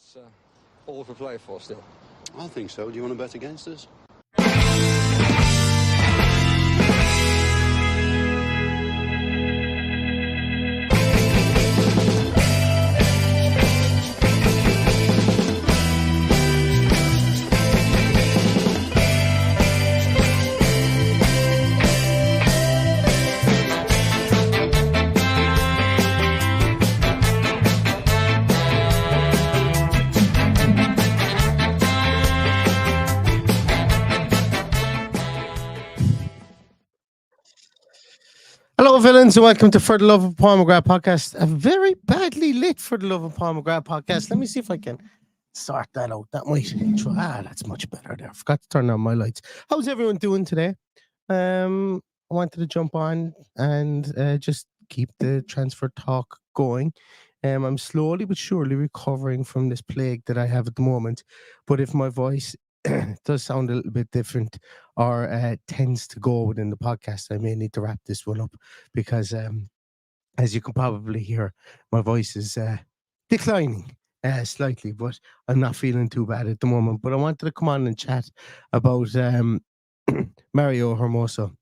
It's all to play for still. I think so. Do you want to bet against us? Hello, villains, and welcome to For the Love of Paul McGrath podcast. A very badly lit For the Love of Paul McGrath podcast. Let me see if I can sort that out. That might intro. That's much better there. I forgot to turn on my lights. How's everyone doing today? I wanted to jump on and just keep the transfer talk going. I'm slowly but surely recovering from this plague that I have at the moment. But if my voice does sound a little bit different or tends to go within the podcast, I may need to wrap this one up because as you can probably hear, my voice is declining slightly, but I'm not feeling too bad at the moment. But I wanted to come on and chat about Mario Hermoso,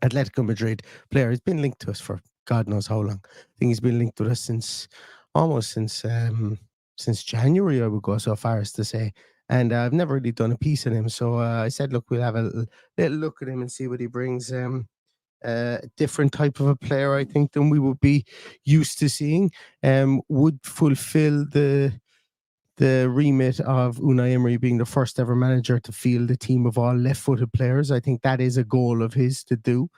Atletico Madrid player. He's been linked to us for God knows how long. I think he's been linked to us since January, I would go so far as to say. And I've never really done a piece on him. So I said, look, we'll have a little look at him and see what he brings. A different type of a player, I think, than we would be used to seeing. Would fulfill the remit of Unai Emery being the first ever manager to field a team of all left-footed players. I think that is a goal of his to do,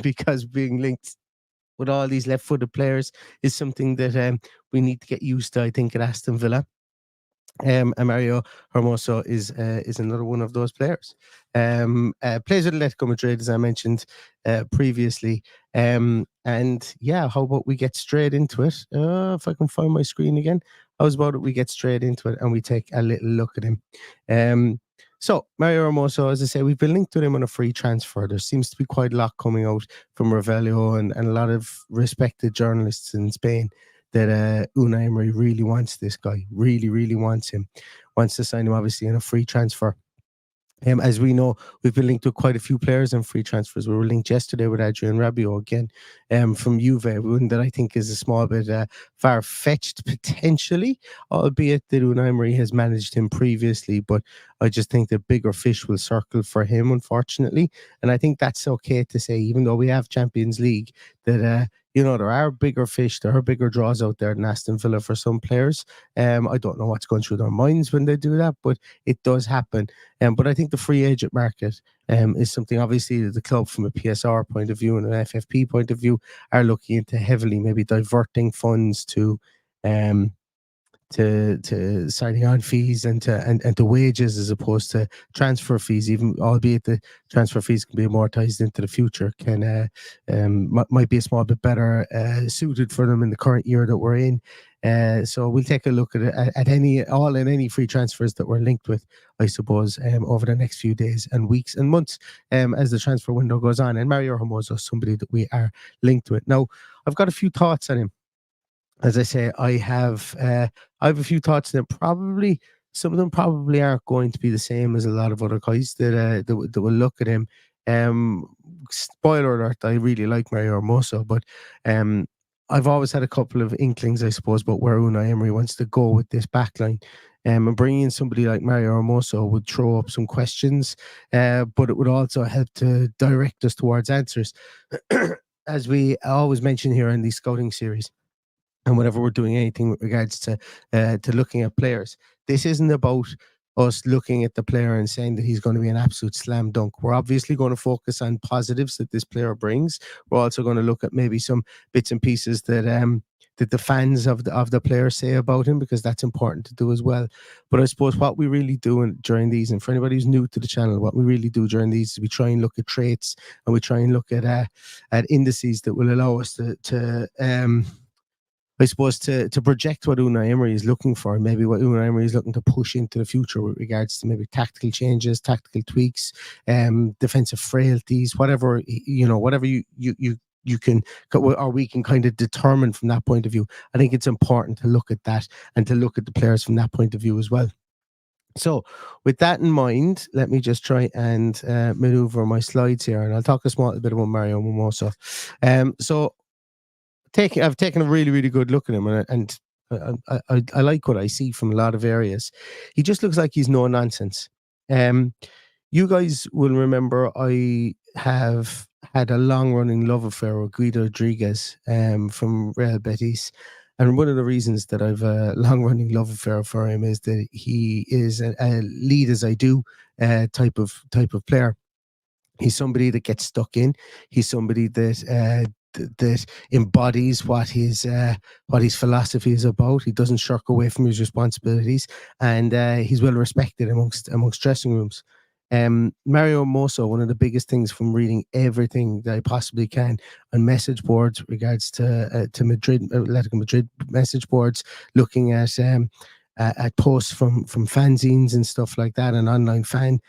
because being linked with all these left-footed players is something that we need to get used to, I think, at Aston Villa. And Mario Hermoso is another one of those players. Plays with Atletico Madrid, as I mentioned previously. And yeah, how about we get straight into it? If I can find my screen again. How's about it? We get straight into it and we take a little look at him. So Mario Hermoso, as I say, we've been linked to him on a free transfer. There seems to be quite a lot coming out from Revelio and a lot of respected journalists in Spain that Unai Emery really wants this guy, really wants him, wants to sign him obviously in a free transfer. As we know, we've been linked to quite a few players in free transfers. We were linked yesterday with Adrian Rabiot again from Juve, one that I think is a small bit far-fetched potentially, albeit that Unai Emery has managed him previously. But I just think that bigger fish will circle for him, unfortunately. And I think that's okay to say, even though we have Champions League, that there are bigger fish, there are bigger draws out there than Aston Villa for some players. I don't know what's going through their minds when they do that, but it does happen. But I think the free agent market is something, obviously, that the club from a PSR point of view and an FFP point of view are looking into heavily, maybe diverting funds to signing on fees and to wages as opposed to transfer fees, even albeit the transfer fees can be amortized into the future, might be a small bit better suited for them in the current year that we're in. So we'll take a look at any free transfers that we're linked with, I suppose, over the next few days and weeks and months as the transfer window goes on. And Mario Hermoso is somebody that we are linked with. Now, I've got a few thoughts on him. As I say, I have a few thoughts that probably, some of them probably aren't going to be the same as a lot of other guys that will look at him. Spoiler alert, I really like Mario Hermoso, but I've always had a couple of inklings, I suppose, about where Unai Emery wants to go with this backline. And bringing in somebody like Mario Hermoso would throw up some questions, but it would also help to direct us towards answers. As we always mention here in these scouting series, and whenever we're doing anything with regards to looking at players, this isn't about us looking at the player and saying that he's going to be an absolute slam dunk. We're obviously going to focus on positives that this player brings. We're also going to look at maybe some bits and pieces that the fans of the player say about him, because that's important to do as well. But I suppose what we really do during these, and for anybody who's new to the channel, what we really do during these is we try and look at traits, and we try and look at indices that will allow us to I suppose to project what Unai Emery is looking for, and maybe what Unai Emery is looking to push into the future with regards to maybe tactical changes, tactical tweaks, defensive frailties, whatever you you can, or we can kind of determine from that point of view. I think it's important to look at that and to look at the players from that point of view as well. So with that in mind, let me just try and maneuver my slides here, and I'll talk a small bit about Mario Hermoso. So I've taken a really, really good look at him, and I like what I see from a lot of areas. He just looks like he's no nonsense. You guys will remember I have had a long-running love affair with Guido Rodriguez from Real Betis. And one of the reasons that I've a long-running love affair for him is that he is a lead as I do type of player. He's somebody that gets stuck in. He's somebody that that embodies what his philosophy is about. He doesn't shirk away from his responsibilities, and he's well respected amongst dressing rooms. Mario Hermoso, one of the biggest things from reading everything that I possibly can on message boards regards to Madrid, Atletico Madrid message boards, looking at posts from fanzines and stuff like that, and online fan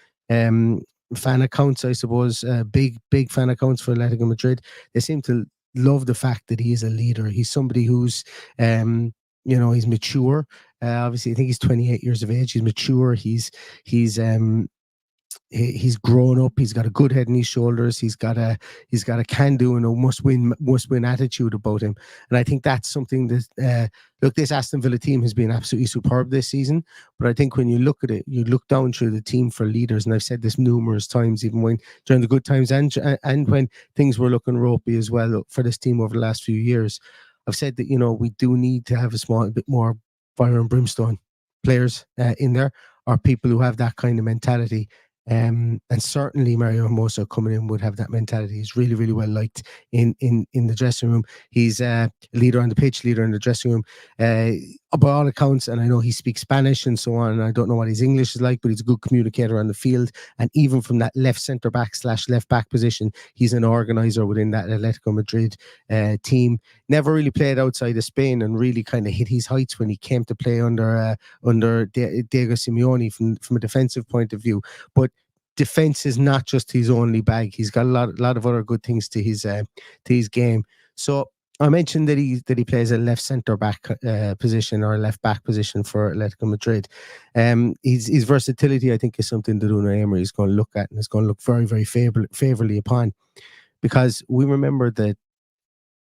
accounts, I suppose, big fan accounts for Atletico Madrid. They seem to love the fact that he is a leader. He's somebody who's he's mature. Obviously, I think he's 28 years of age. He's mature. He's grown up. He's got a good head on his shoulders. He's got a can-do and a must-win attitude about him. And I think that's something that this Aston Villa team has been absolutely superb this season. But I think when you look at it, you look down through the team for leaders, and I've said this numerous times, even when during the good times and when things were looking ropey as well for this team over the last few years. I've said that we do need to have a small bit more fire and brimstone players in there, or people who have that kind of mentality. And certainly Mario Hermoso coming in would have that mentality. He's really, really well liked in the dressing room. He's a leader on the pitch, leader in the dressing room. By all accounts, and I know he speaks Spanish and so on, and I don't know what his English is like, but he's a good communicator on the field. And even from that left centre back / left back position, he's an organizer within that Atletico Madrid team. Never really played outside of Spain, and really kind of hit his heights when he came to play under Diego Simeone from a defensive point of view. But defense is not just his only bag. He's got a lot of other good things to his game. So I mentioned that he plays a left centre back position, or a left back position for Atletico Madrid. His versatility, I think, is something that Unai Emery is going to look at, and is going to look very, very favourably upon, because we remember that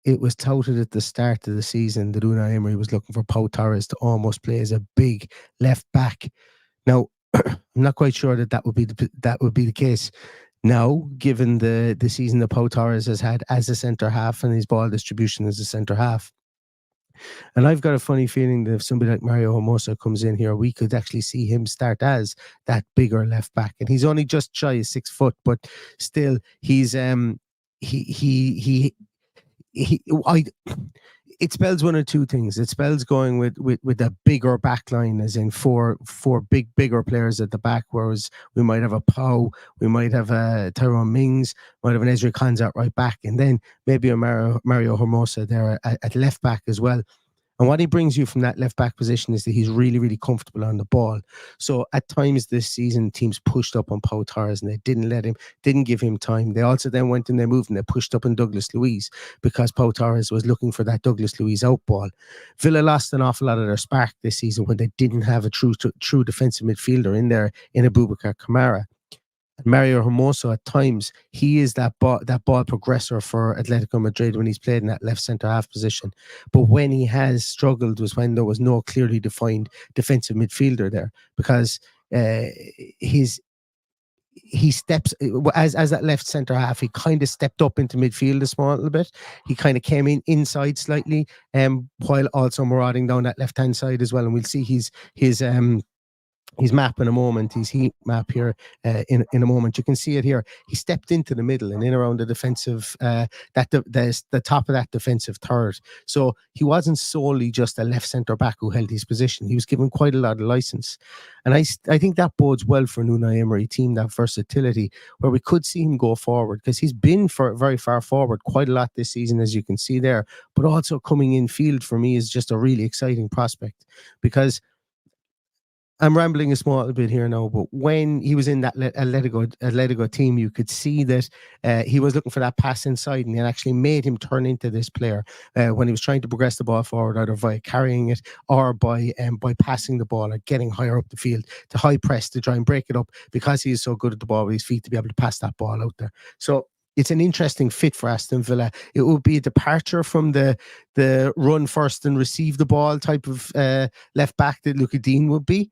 it was touted at the start of the season that Unai Emery was looking for Pau Torres to almost play as a big left back. Now, I'm not quite sure that would be the case. Now, given the season that Pau Torres has had as a centre half and his ball distribution as a centre half, and I've got a funny feeling that if somebody like Mario Hermoso comes in here, we could actually see him start as that bigger left back. And he's only just shy of 6 foot, but still, he's it spells one or two things. It spells going with a bigger back line, as in four bigger players at the back, whereas we might have a Pau, we might have a Tyrone Mings, might have an Ezri Konsa at right back, and then maybe a Mario Hermoso there at left back as well. And what he brings you from that left back position is that he's really, really comfortable on the ball. So at times this season, teams pushed up on Pau Torres and they didn't give him time. They also then went and they moved and they pushed up on Douglas Luiz, because Pau Torres was looking for that Douglas Luiz out ball. Villa lost an awful lot of their spark this season when they didn't have a true defensive midfielder in there in Abubakar Kamara. Mario Hermoso, at times, he is that ball progressor for Atletico Madrid when he's played in that left centre half position. But when he has struggled was when there was no clearly defined defensive midfielder there, because he steps as that left centre half. He kind of stepped up into midfield a small little bit. He kind of came inside slightly, while also marauding down that left hand side as well. And we'll see his map in a moment, his heat map here in a moment. You can see it here. He stepped into the middle and in around the defensive, the top of that defensive third. So he wasn't solely just a left centre back who held his position. He was given quite a lot of license. And I think that bodes well for an Unai Emery team, that versatility, where we could see him go forward, because he's been very far forward quite a lot this season, as you can see there. But also coming in field for me is just a really exciting prospect, because I'm rambling a small bit here now, but when he was in that Atletico team, you could see that he was looking for that pass inside, and it actually made him turn into this player when he was trying to progress the ball forward, either via carrying it or by passing the ball or getting higher up the field to high press to try and break it up, because he is so good at the ball with his feet to be able to pass that ball out there. So it's an interesting fit for Aston Villa. It would be a departure from the run first and receive the ball type of left back that Luka Dean would be.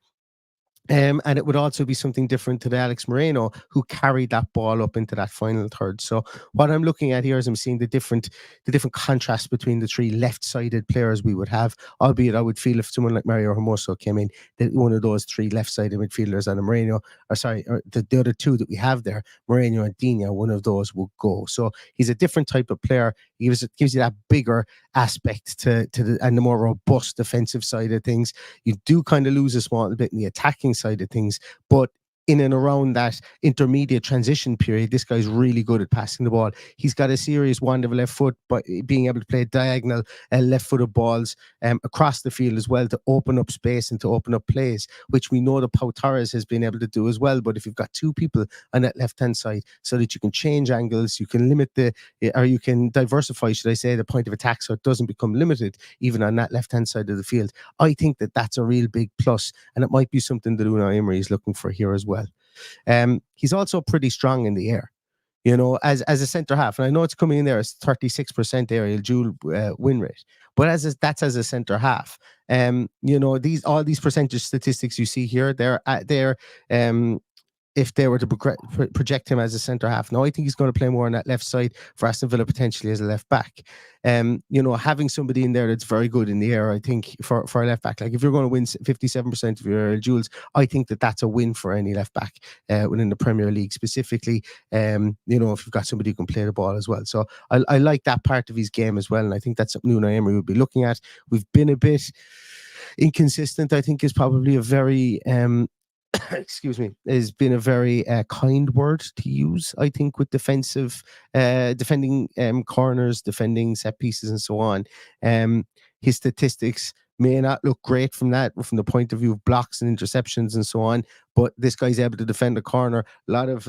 And it would also be something different to the Alex Moreno, who carried that ball up into that final third. So what I'm looking at here is I'm seeing the different contrast between the three left-sided players we would have. Albeit, I would feel if someone like Mario Hermoso came in, that one of those three left-sided midfielders and the other two that we have there, Moreno and Dina, one of those will go. So he's a different type of player. He gives you that bigger aspect and the more robust defensive side of things. You do kind of lose a small bit in the attacking side of things, but in and around that intermediate transition period, this guy's really good at passing the ball. He's got a serious wand of a left foot, but being able to play diagonal left-footed balls across the field as well, to open up space and to open up plays, which we know that Pau Torres has been able to do as well. But if you've got two people on that left-hand side, so that you can change angles, you can limit or you can diversify, should I say, the point of attack, so it doesn't become limited even on that left-hand side of the field. I think that that's a real big plus, and it might be something that Unai Emery is looking for here as well. He's also pretty strong in the air, as a centre half. And I know it's coming in there as 36% aerial duel win rate, but that's as a centre half. All these percentage statistics you see here, they're if they were to project him as a centre half. Now, I think he's going to play more on that left side for Aston Villa, potentially as a left back. Having somebody in there that's very good in the air, I think for a left back, like if you're going to win 57% of your duels, I think that's a win for any left back within the Premier League specifically. If you've got somebody who can play the ball as well. So I like that part of his game as well. And I think that's something Unai Emery would be looking at. We've been a bit inconsistent, I think, is probably a very excuse me, has been a very kind word to use, I think, with defending corners, defending set pieces, and so on. His statistics may not look great from the point of view of blocks and interceptions and so on, but this guy's able to defend a corner. A lot of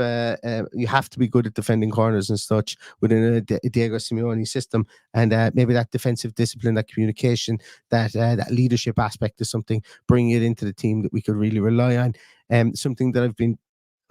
you have to be good at defending corners and such within a Diego Simeone system, and maybe that defensive discipline, that communication, that leadership aspect is something, bringing it into the team that we could really rely on. Something that I've been,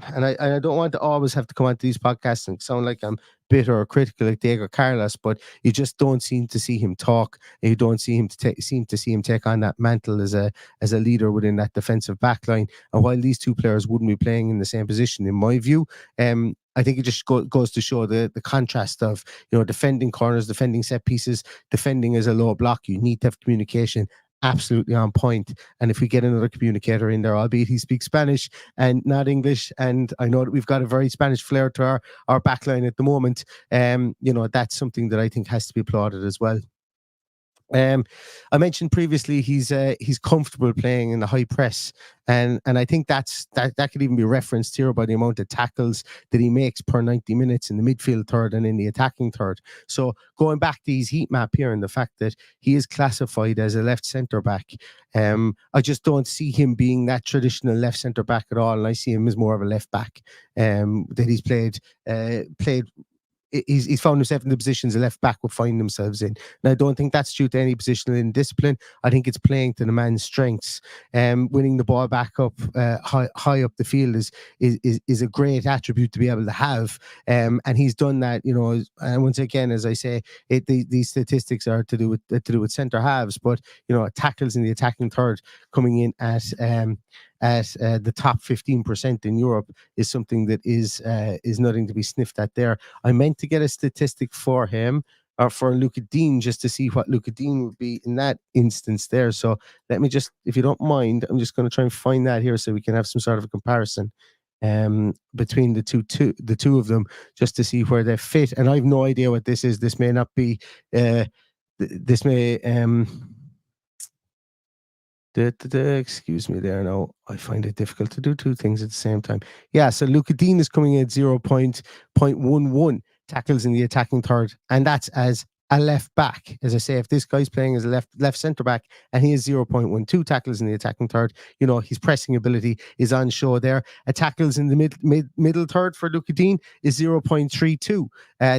and I don't want to always have to come onto these podcasts and sound like I'm bitter or critical like Diego Carlos, but you just don't seem to see him talk. You don't seem to see him take on that mantle as a leader within that defensive backline. And while these two players wouldn't be playing in the same position, in my view, I think it just goes to show the contrast of defending corners, defending set pieces, defending as a low block. You need to have communication absolutely on point. And if we get another communicator in there, albeit he speaks Spanish and not English, and I know that we've got a very Spanish flair to our backline at the moment, that's something that I think has to be applauded as well. I mentioned previously he's comfortable playing in the high press, and I think that could even be referenced here by the amount of tackles that he makes per 90 minutes in the midfield third and in the attacking third. So going back to his heat map here and the fact that he is classified as a left centre back, I just don't see him being that traditional left centre back at all, and I see him as more of a left back that he's played. He's found himself in the positions a left back would find themselves in. And I don't think that's due to any positional indiscipline. I think it's playing to the man's strengths. Winning the ball back up high up the field is a great attribute to be able to have. And he's done that, and once again, as I say, these statistics are to do with centre halves, but tackles in the attacking third coming in at the top 15% in Europe is something that is nothing to be sniffed at there. I meant to get a statistic for him, or for Luka Dean, just to see what Luka Dean would be in that instance there. So let me just, if you don't mind, I'm just going to try and find that here so we can have some sort of a comparison between the two of them, just to see where they fit. And I have no idea what this is. This may not be this may excuse me there. Now I find it difficult to do two things at the same time. Yeah, so Luka Dean is coming in at 0.11 tackles in the attacking third, and that's as a left back. As I say, if this guy's playing as a left centre back and he has 0.12 tackles in the attacking third, his pressing ability is on show there. A tackles in the middle third for Luca Dean is 0.32.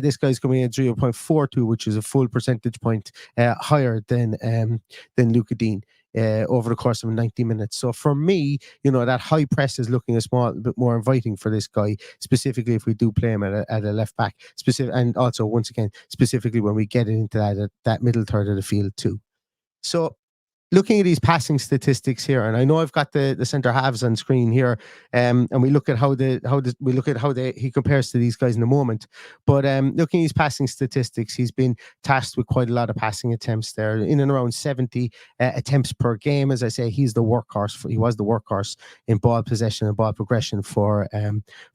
This guy's coming in at 0.42, which is a full percentage point higher than Luca Dean. Over the course of 90 minutes. So for me, that high press is looking a small bit more inviting for this guy, specifically if we do play him at a left back, and also once again, specifically when we get into that middle third of the field too. So looking at these passing statistics here, and I know I've got the centre halves on screen here, and we look at how he compares to these guys in a moment. But looking at his passing statistics, he's been tasked with quite a lot of passing attempts there, in and around 70 attempts per game. As I say, he was the workhorse in ball possession and ball progression for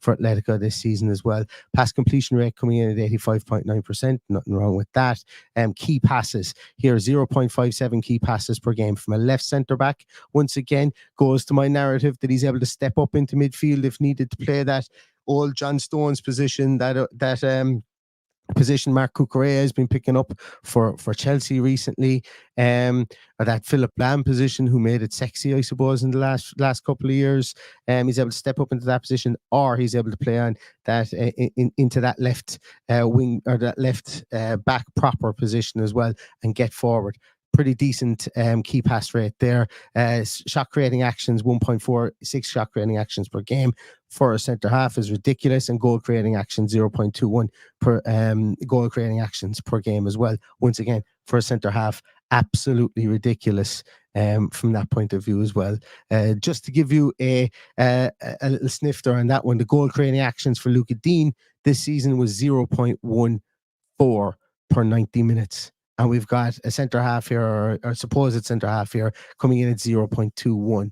Atletico this season as well. Pass completion rate coming in at 85.9%, nothing wrong with that. Key passes here, 0.57 key passes per game from a left centre back. Once again, goes to my narrative that he's able to step up into midfield if needed to play that old John Stones position, that position Marc Cucurella has been picking up for Chelsea recently, or that Philip Lam position, who made it sexy, I suppose, in the last couple of years. He's able to step up into that position, or he's able to play on that into that left wing, or that left back proper position as well, and get forward. Pretty decent key pass rate there. Shot creating actions, 1.46 shot creating actions per game for a centre half is ridiculous, and goal creating actions, 0.21 per goal creating actions per game as well. Once again, for a centre half, absolutely ridiculous from that point of view as well. Just to give you a little snifter on that one, the goal creating actions for Luca Dean this season was 0.14 per 90 minutes. And we've got a centre half here, or supposed centre half here, coming in at 0.21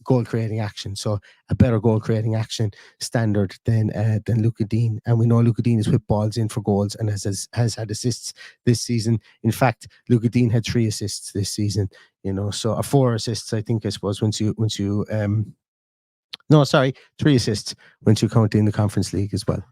goal creating action. So a better goal creating action standard than Luca Dean. And we know Luca Dean has whipped balls in for goals and has had assists this season. In fact, Luca Dean had 3 assists this season. So 4 assists, I suppose, once you 3 assists once you count in the Conference League as well.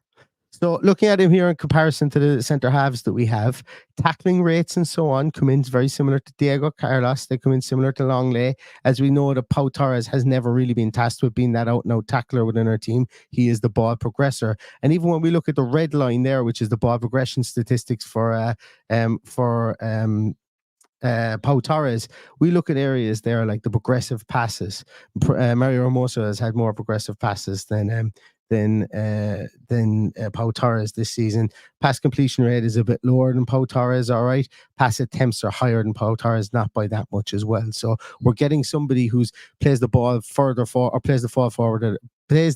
So looking at him here in comparison to the centre halves that we have, tackling rates and so on come in very similar to Diego Carlos. They come in similar to Longley. As we know, the Pau Torres has never really been tasked with being that out-and-out tackler within our team. He is the ball progressor. And even when we look at the red line there, which is the ball progression statistics for Pau Torres, we look at areas there like the progressive passes. Mario Hermoso has had more progressive passes than Pau Torres this season. Pass completion rate is a bit lower than Pau Torres, all right. Pass attempts are higher than Pau Torres, not by that much as well. So we're getting somebody who plays the ball further forward, or plays the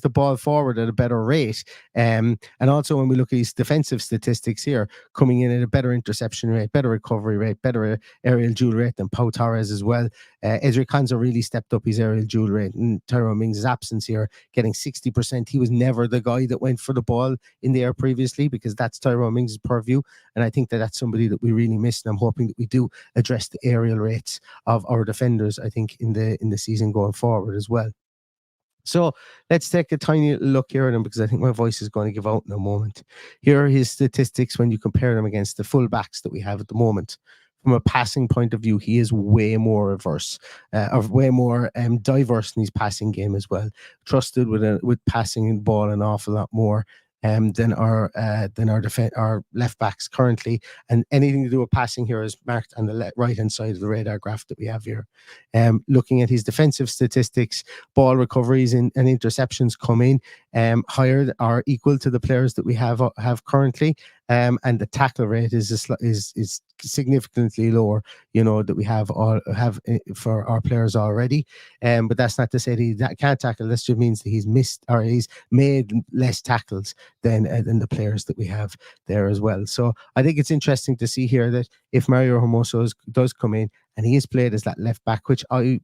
ball forward at a better rate. And also when we look at his defensive statistics here, coming in at a better interception rate, better recovery rate, better aerial duel rate than Pau Torres as well. Ezri Konsa really stepped up his aerial duel rate in Tyrone Mings' absence here, getting 60%. He was never the guy that went for the ball in the air previously, because that's Tyrone Mings' purview. And I think that's somebody that we really missed. And I'm hoping that we do address the aerial rates of our defenders, I think, in the season going forward as well. So let's take a tiny little look here at him, because I think my voice is going to give out in a moment. Here are his statistics when you compare them against the fullbacks that we have at the moment. From a passing point of view, he is way more diverse in his passing game as well. Trusted with passing the ball an awful lot more than our left backs currently, and anything to do with passing here is marked on the right hand side of the radar graph that we have here. Looking at his defensive statistics, ball recoveries and interceptions come in higher or equal to the players that we have currently, and the tackle rate is significantly lower, that we have for our players already. But that's not to say that he can't tackle. This just means that he's missed, or he's made less tackles than the players that we have there as well. So I think it's interesting to see here that if Mario Hermoso does come in and he is played as that left back, which to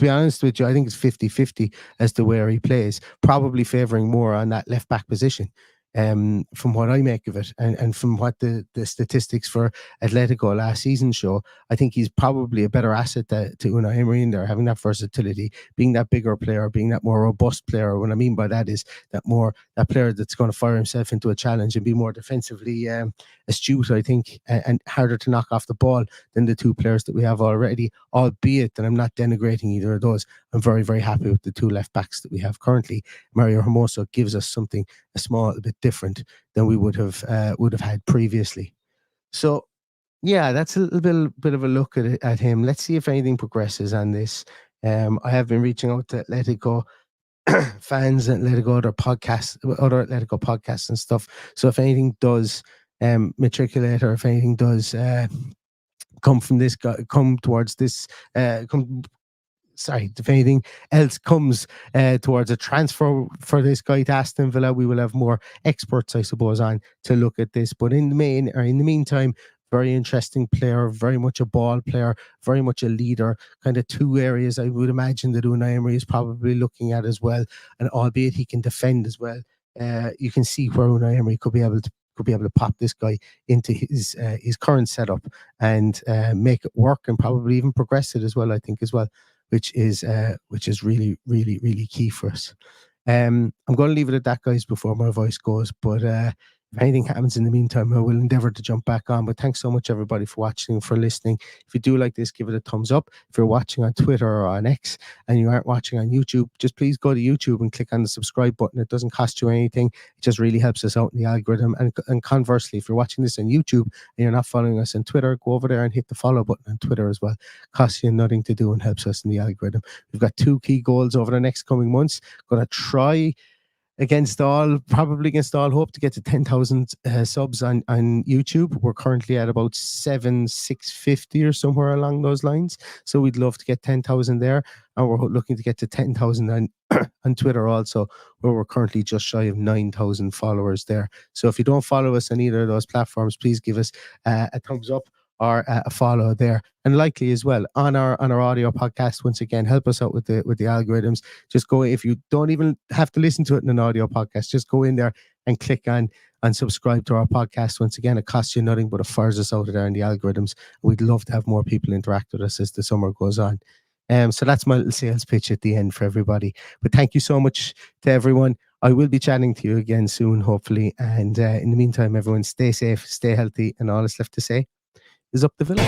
be honest with you, I think it's 50-50 as to where he plays, probably favouring more on that left back position. from what I make of it, and from what the statistics for Atletico last season show, I think he's probably a better asset to Unai Emery in there, having that versatility, being that bigger player, being that more robust player. What I mean by that is that player that's going to fire himself into a challenge and be more defensively astute, I think, and harder to knock off the ball than the two players that we have already, albeit that I'm not denigrating either of those. I'm very, very happy with the two left backs that we have currently. Mario Hermoso gives us something a small bit different than we would have had previously. So yeah, that's a little bit of a look at him. Let's see if anything progresses on this. I have been reaching out to Atletico fans and other Atletico podcasts and stuff. So if anything does matriculate, or if anything does come towards this, if anything else comes towards a transfer for this guy to Aston Villa, we will have more experts, I suppose, on to look at this. But in the meantime, very interesting player, very much a ball player, very much a leader. Kind of two areas I would imagine that Unai Emery is probably looking at as well. And albeit he can defend as well, you can see where Unai Emery could be able to pop this guy into his current setup and make it work, and probably even progress it as well, I think, as well, which is really, really, really key for us. I'm going to leave it at that, guys, before my voice goes. But if anything happens in the meantime, I will endeavour to jump back on. But thanks so much, everybody, for watching, for listening. If you do like this, give it a thumbs up. If you're watching on Twitter or on X and you aren't watching on YouTube, just please go to YouTube and click on the subscribe button. It doesn't cost you anything. It just really helps us out in the algorithm. And conversely, if you're watching this on YouTube and you're not following us on Twitter, go over there and hit the follow button on Twitter as well. Costs you nothing to do and helps us in the algorithm. We've got 2 key goals over the next coming months. Going to try against all hope to get to 10,000 subs on YouTube. We're currently at about 7,650 or somewhere along those lines. So we'd love to get 10,000 there. And we're looking to get to 10,000 on Twitter also, where we're currently just shy of 9,000 followers there. So if you don't follow us on either of those platforms, please give us a thumbs up or a follow there. And likely as well on our audio podcast, once again, help us out with the algorithms. Just go, if you don't even have to listen to it in an audio podcast, just go in there and click on and subscribe to our podcast. Once again, it costs you nothing, but it fires us out there in the algorithms. We'd love to have more people interact with us as the summer goes on. So that's my little sales pitch at the end for everybody. But thank you so much to everyone. I will be chatting to you again soon, hopefully. And in the meantime, everyone, stay safe, stay healthy, and all that's left to say is up the Villa.